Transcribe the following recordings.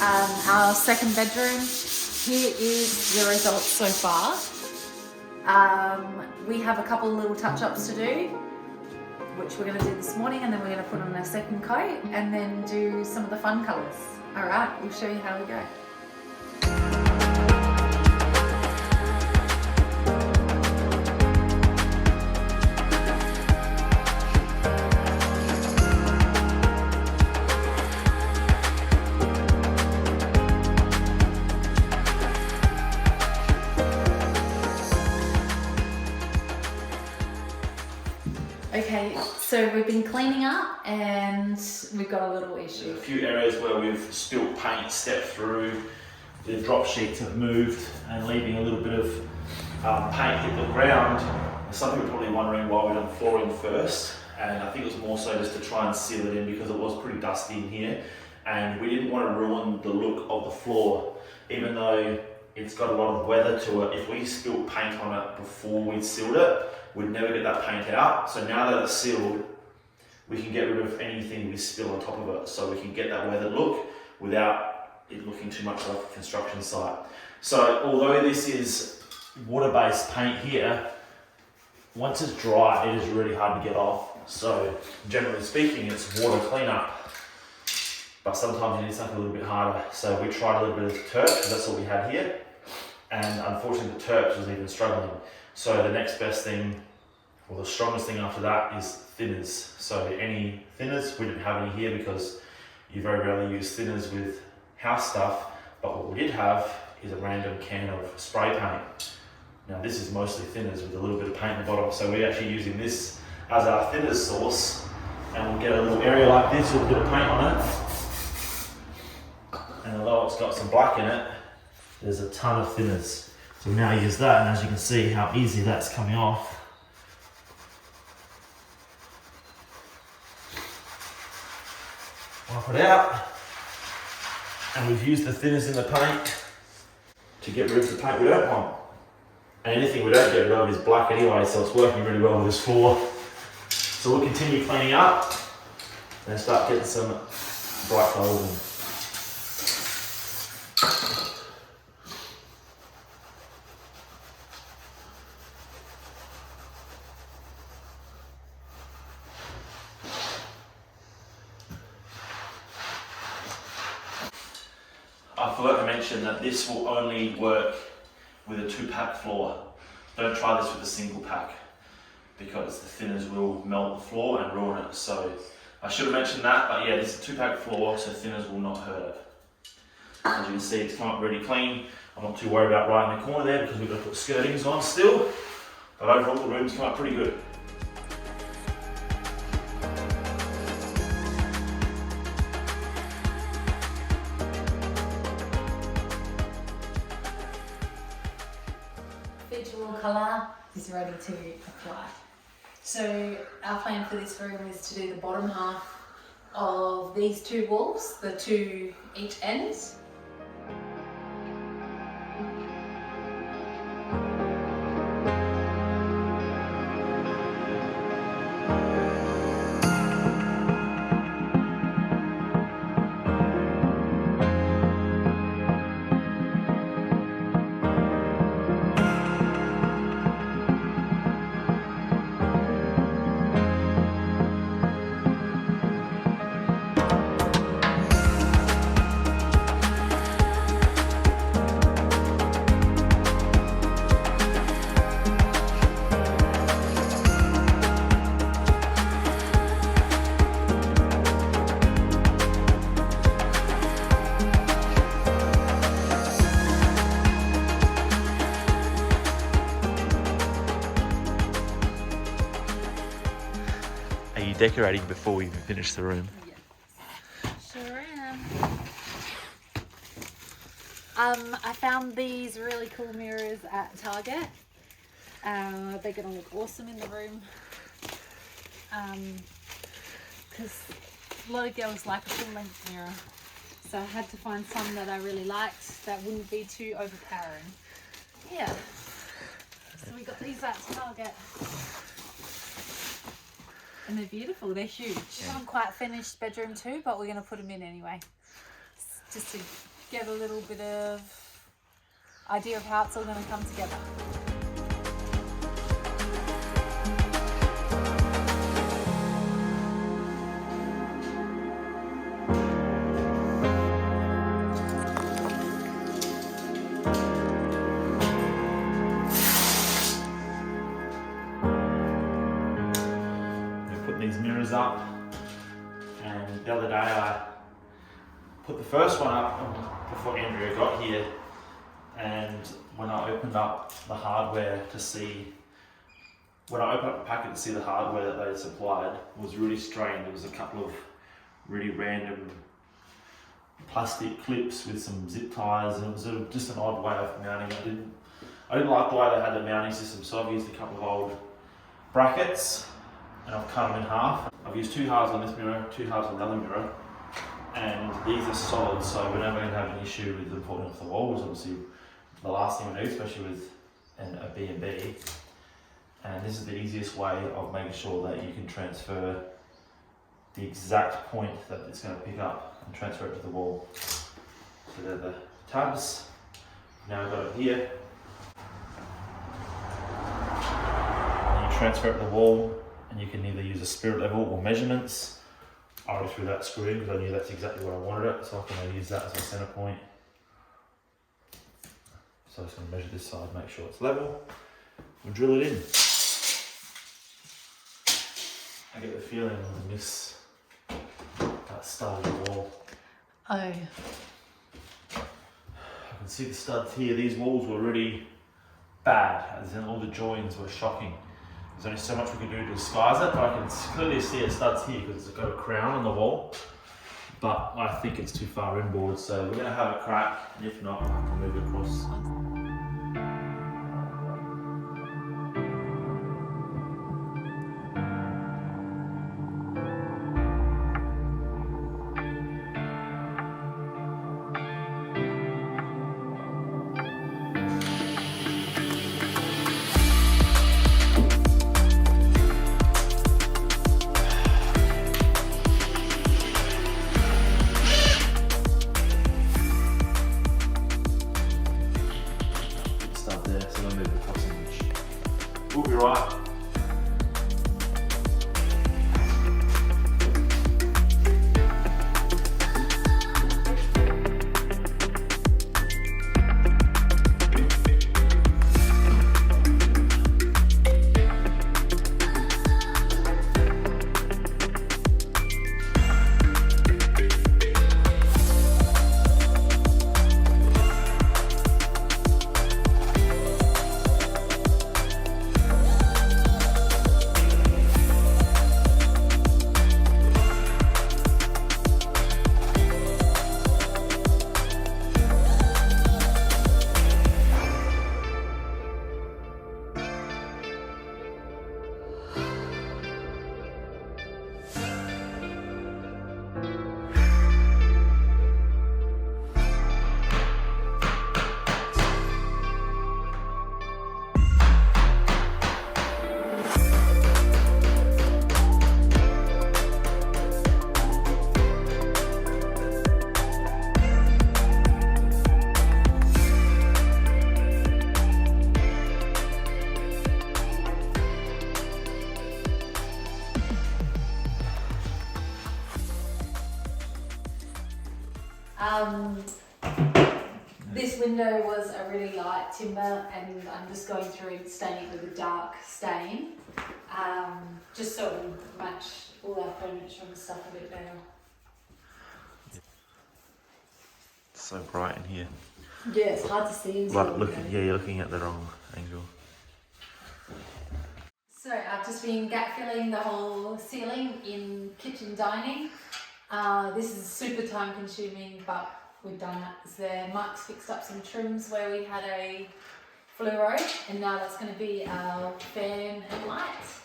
our second bedroom. Here is the results so far. We have a couple of little touch-ups to do, which we're going to do this morning, and then we're going to put on a second coat and then do some of the fun colours. Alright, we'll show you how we go. Okay, so we've been cleaning up and we've got a little issue. There's a few areas where we've spilt paint, stepped through, the drop sheets have moved and leaving a little bit of paint hit the ground. Some people are probably wondering why we've done flooring first, and I think it was more so just to try and seal it in because it was pretty dusty in here and we didn't want to ruin the look of the floor. Even though it's got a lot of weather to it, if we spilled paint on it before we sealed it, we'd never get that paint out. So now that it's sealed, we can get rid of anything we spill on top of it. So we can get that weathered look without it looking too much like a construction site. So although this is water-based paint here, once it's dry, it is really hard to get off. So generally speaking, it's water cleanup, but sometimes you need something a little bit harder. So we tried a little bit of Terps, because that's all we had here. And unfortunately the Terps was even struggling. So the next best thing, or the strongest thing after that, is thinners. So any thinners, we didn't have any here because you very rarely use thinners with house stuff, but what we did have is a random can of spray paint. Now this is mostly thinners with a little bit of paint in the bottom, so we're actually using this as our thinners source, and we'll get a little area like this with a bit of paint on it. And although it's got some black in it, there's a ton of thinners. So we now use that, and as you can see how easy that's coming off. Wipe it out. And we've used the thinners in the paint to get rid of the paint we don't want. And anything we don't get rid of is black anyway, so it's working really well with this floor. So we'll continue cleaning up and start getting some bright colours in. I forgot to mention that this will only work with a 2-pack floor. Don't try this with a single pack because the thinners will melt the floor and ruin it. So I should have mentioned that, but yeah, this is a 2-pack floor, so thinners will not hurt it. As you can see, it's come up really clean. I'm not too worried about right in the corner there because we've got to put skirtings on still, but overall the room's come up pretty good. Visual colour is ready to apply. So our plan for this room is to do the bottom half of these 2 walls, the 2 each ends. Decorating before we even finish the room. Yes. Sure am. I found these really cool mirrors at Target. They're going to look awesome in the room. Because a lot of girls like a full length mirror. So I had to find some that I really liked that wouldn't be too overpowering. Yeah. So we got these at Target. And they're beautiful, they're huge. Yeah. Not quite finished bedroom too, but we're going to put them in anyway. Just to get a little bit of idea of how it's all going to come together. These mirrors up, and the other day I put the first one up before Andrea got here, and when I opened up the hardware to see, when I opened up the packet to see the hardware that they supplied, it was really strange. There was a couple of really random plastic clips with some zip ties, and it was just an odd way of mounting. I didn't like the way they had the mounting system, so I've used a couple of old brackets and I've cut them in half. I've used 2 halves on this mirror, 2 halves on the other mirror, and these are solid, so we're never going to have an issue with them falling off the wall, which is obviously the last thing we do, especially with a B&B. And this is the easiest way of making sure that you can transfer the exact point that it's going to pick up and transfer it to the wall. So they're the tabs. Now we've got it here. And you transfer it to the wall, and you can either use a spirit level or measurements. I already threw that screw in because I knew that's exactly where I wanted it, so I can use that as my center point. So I'm just going to measure this side, make sure it's level, and drill it in. I get the feeling I'm going to miss that stud of the wall. Oh. I can see the studs here. These walls were really bad, as in all the joins were shocking. There's only so much we can do to disguise it, but I can clearly see it studs here because it's got a crown on the wall. But I think it's too far inboard, so we're going to have a crack, and if not, I can move it across. We'll be right. This window was a really light timber, and I'm just going through and staining it with a dark stain, just so it would match all our furniture and stuff a bit better. It's so bright in here. Yeah, it's hard to see. You're looking at the wrong angle. So I've just been gap filling the whole ceiling in kitchen dining. This is super time consuming, but we've done it. So Mike's fixed up some trims where we had a fluoro, and now that's going to be our fan and lights.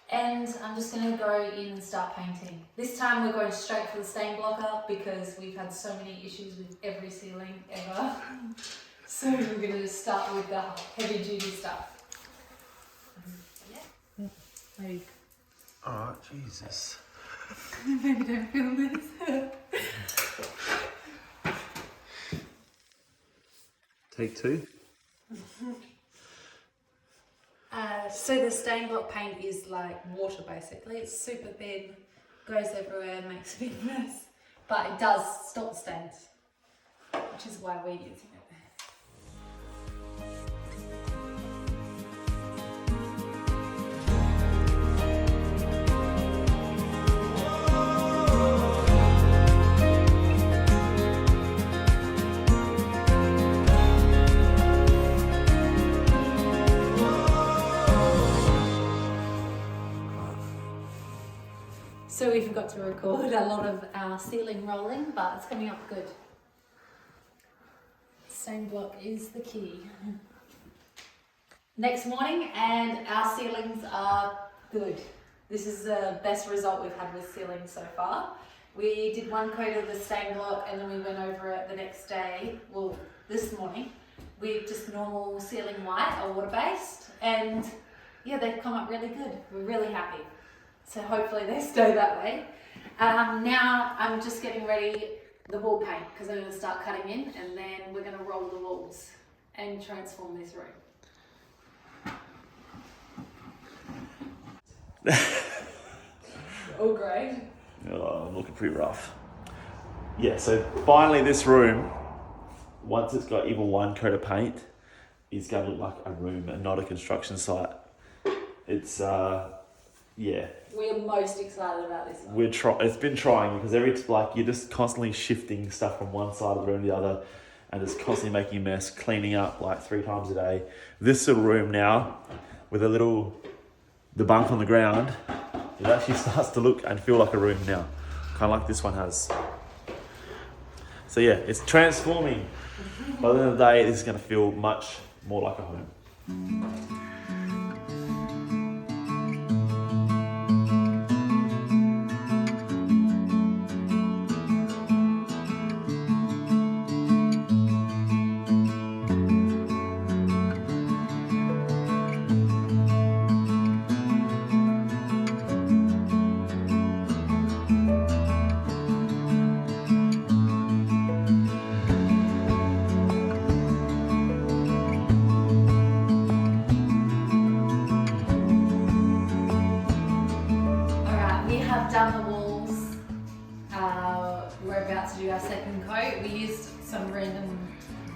And I'm just going to go in and start painting. This time we're going straight for the stain blocker because we've had so many issues with every ceiling ever. So we're going to just start with the heavy duty stuff. Yeah. Maybe. Alright, Jesus. Maybe don't feel this. Take two. So the stain block paint is like water basically. It's super thin, goes everywhere, makes a big mess, but it does stop stains, which is why we're using it. So we forgot to record a lot of our ceiling rolling, but it's coming up good. Stain block is the key. Next morning and our ceilings are good. This is the best result we've had with ceilings so far. We did one coat of the stain block and then we went over it the next day, well this morning, with just normal ceiling white or water-based, and yeah, they've come up really good. We're really happy. So hopefully they stay that way. Now I'm just getting ready the wall paint because I'm going to start cutting in and then we're going to roll the walls and transform this room. Oh great. Oh, I'm looking pretty rough. Yeah, so finally this room, once it's got even one coat of paint, is going to look like a room and not a construction site. It's yeah. We're most excited about this one. It's been trying because you're just constantly shifting stuff from one side of the room to the other, and just constantly making a mess, cleaning up like 3 times a day. This little room now, with the bunk on the ground, it actually starts to look and feel like a room now, kind of like this one has. So yeah, it's transforming. By the end of the day, this is going to feel much more like a home. Done the walls. We're about to do our second coat. We used some random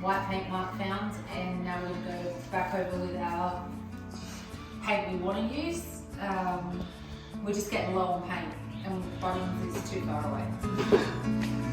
white paint Mark found, and now we'll go back over with our paint we want to use. We're just getting low on paint, and bottom is too far away.